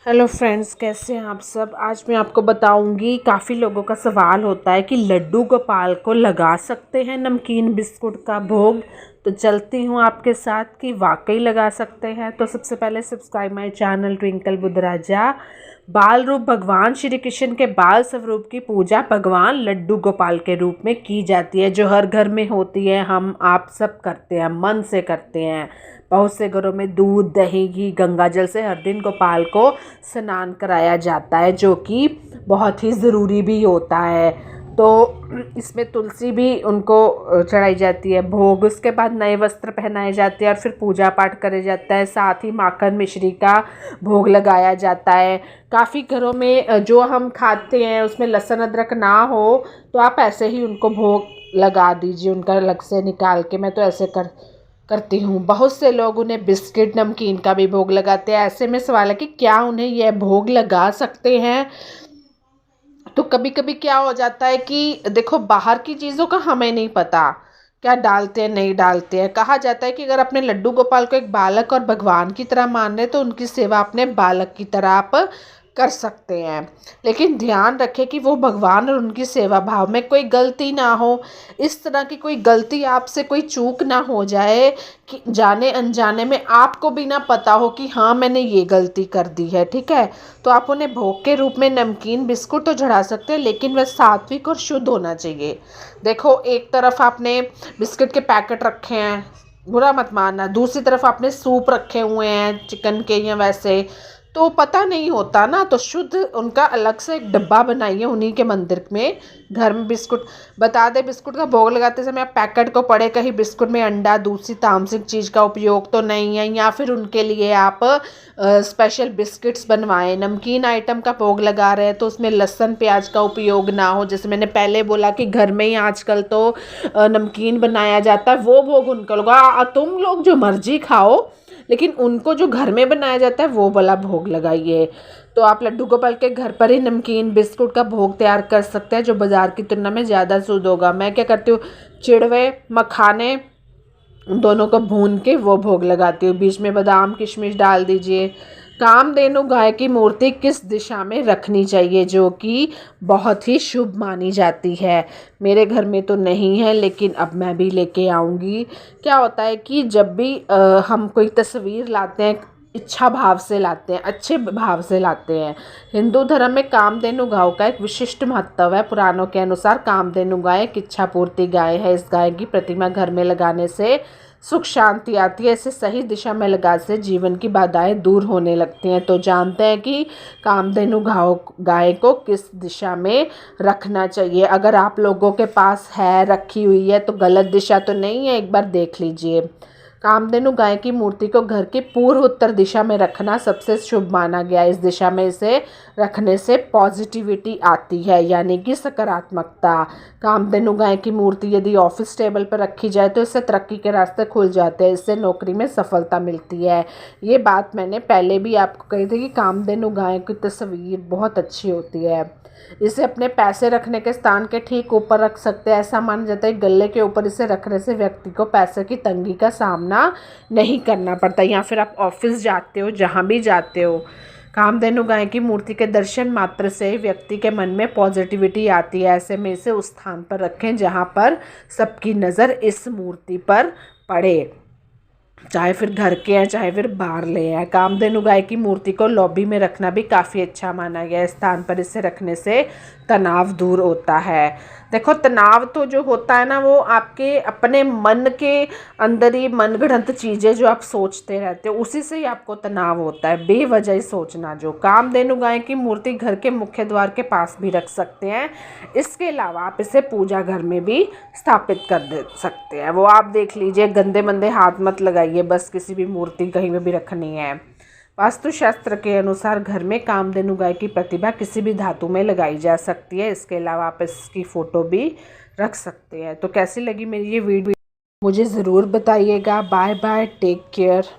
Hello friends, कैसे हैं आप सब। आज मैं आपको बताऊंगी, काफ़ी लोगों का सवाल होता है कि लड्डू गोपाल को लगा सकते हैं नमकीन बिस्कुट का भोग। तो चलती हूँ आपके साथ कि वाकई लगा सकते हैं। तो सबसे पहले सब्सक्राइब माय चैनल ट्विंकल बुद्धराजा। बाल रूप भगवान श्री कृष्ण के बाल स्वरूप की पूजा भगवान लड्डू गोपाल के रूप में की जाती है, जो हर घर में होती है। हम आप सब करते हैं, मन से करते हैं। बहुत से घरों में दूध, दही, घी, गंगा जल से हर दिन गोपाल को स्नान कराया जाता है, जो कि बहुत ही ज़रूरी भी होता है। तो इसमें तुलसी भी उनको चढ़ाई जाती है भोग। उसके बाद नए वस्त्र पहनाए जाते हैं और फिर पूजा पाठ करे जाता है। साथ ही माखन मिश्री का भोग लगाया जाता है। काफ़ी घरों में जो हम खाते हैं उसमें लहसुन अदरक ना हो, तो आप ऐसे ही उनको भोग लगा दीजिए, उनका अलग से निकाल के। मैं तो ऐसे करती हूँ। बहुत से लोग उन्हें बिस्किट नमकीन का भी भोग लगाते हैं। ऐसे में सवाल है कि क्या उन्हें यह भोग लगा सकते हैं। तो कभी कभी क्या हो जाता है कि देखो, बाहर की चीज़ों का हमें नहीं पता क्या डालते हैं नहीं डालते हैं। कहा जाता है कि अगर अपने लड्डू गोपाल को एक बालक और भगवान की तरह मान रहे तो उनकी सेवा अपने बालक की तरह आप कर सकते हैं। लेकिन ध्यान रखें कि वो भगवान और उनकी सेवा भाव में कोई गलती ना हो। इस तरह की कोई गलती आपसे, कोई चूक ना हो जाए कि जाने अनजाने में आपको भी ना पता हो कि हाँ, मैंने ये गलती कर दी है। ठीक है, तो आप उन्हें भोग के रूप में नमकीन बिस्कुट तो चढ़ा सकते हैं, लेकिन वह सात्विक और शुद्ध होना चाहिए। देखो, एक तरफ आपने बिस्किट के पैकेट रखे हैं, बुरा मत मानना। दूसरी तरफ आपने सूप रखे हुए हैं चिकन के या वैसे, तो पता नहीं होता ना। तो शुद्ध उनका अलग से एक डब्बा बनाइए उन्हीं के मंदिर में। घर में बिस्कुट, बता दे, बिस्कुट का भोग लगाते समय आप पैकेट को पढ़े कहीं बिस्कुट में अंडा, दूसरी तामसिक चीज़ का उपयोग तो नहीं है, या फिर उनके लिए आप स्पेशल बिस्किट्स बनवाएं। नमकीन आइटम का भोग लगा रहे हैं तो उसमें लहसुन प्याज का उपयोग ना हो। जैसे मैंने पहले बोला कि घर में ही आजकल तो नमकीन बनाया जाता है, वो भोग उनको लगा। तुम लोग जो मर्जी खाओ, लेकिन उनको जो घर में बनाया जाता है वो वाला भोग लगाइए। तो आप लड्डू गोपाल के घर पर ही नमकीन बिस्कुट का भोग तैयार कर सकते हैं, जो बाज़ार की तुलना में ज़्यादा शुद्ध होगा। मैं क्या करती हूँ, चिड़वे, मखाने दोनों को भून के वो भोग लगाती हूँ। बीच में बादाम किशमिश डाल दीजिए। कामधेनु गाय की मूर्ति किस दिशा में रखनी चाहिए, जो कि बहुत ही शुभ मानी जाती है। मेरे घर में तो नहीं है, लेकिन अब मैं भी लेके आऊँगी। क्या होता है कि जब भी हम कोई तस्वीर लाते हैं, इच्छा भाव से लाते हैं, अच्छे भाव से लाते हैं। हिंदू धर्म में कामधेनु गाय का एक विशिष्ट महत्व है। पुराणों के अनुसार कामधेनु गाय एक इच्छा पूर्ति गाय है। इस गाय की प्रतिमा घर में लगाने से सुख शांति आती है। इसे सही दिशा में लगाने से जीवन की बाधाएं दूर होने लगती हैं। तो जानते हैं कि कामधेनु गाय को किस दिशा में रखना चाहिए। अगर आप लोगों के पास है, रखी हुई है, तो गलत दिशा तो नहीं है, एक बार देख लीजिए। कामधेनु गाय की मूर्ति को घर की पूर्व उत्तर दिशा में रखना सबसे शुभ माना गया। इस दिशा में इसे रखने से पॉजिटिविटी आती है, यानी कि सकारात्मकता। कामधेनु गाय की मूर्ति यदि ऑफिस टेबल पर रखी जाए तो इससे तरक्की के रास्ते खुल जाते हैं, इससे नौकरी में सफलता मिलती है। ये बात मैंने पहले भी आपको कही थी कि कामधेनु गाय की तस्वीर बहुत अच्छी होती है। इसे अपने पैसे रखने के स्थान के ठीक ऊपर रख सकते हैं। ऐसा माना जाता है गले के ऊपर इसे रखने से व्यक्ति को पैसे की तंगी का सामना नहीं करना पड़ता। या फिर आप ऑफिस जाते हो, जहाँ भी जाते हो, कामधेनु गाय की मूर्ति के दर्शन मात्र से व्यक्ति के मन में पॉजिटिविटी आती है। ऐसे में इसे उस स्थान पर रखें जहाँ पर सबकी नज़र इस मूर्ति पर पड़े, चाहे फिर घर के हैं चाहे फिर बाहर ले आए। कामधेनु गाय की मूर्ति को लॉबी में रखना भी काफ़ी अच्छा माना गया है। स्थान पर इसे रखने से तनाव दूर होता है। देखो, तनाव तो जो होता है ना, वो आपके अपने मन के अंदर ही मनगढ़ंत चीज़ें जो आप सोचते रहते हो, उसी से ही आपको तनाव होता है, बेवजह ही सोचना। जो कामधेनु गाय की मूर्ति घर के मुख्य द्वार के पास भी रख सकते हैं। इसके अलावा आप इसे पूजा घर में भी स्थापित कर दे सकते हैं। वो आप देख लीजिए, गंदे मंदे हाथ मत लगाइए बस किसी भी मूर्ति कहीं में भी रखनी है। वास्तुशास्त्र के अनुसार घर में कामधेनु गाय की प्रतिभा किसी भी धातु में लगाई जा सकती है। इसके अलावा आप इसकी फ़ोटो भी रख सकते हैं। तो कैसी लगी मेरी ये वीडियो, मुझे ज़रूर बताइएगा। Bye bye, take care.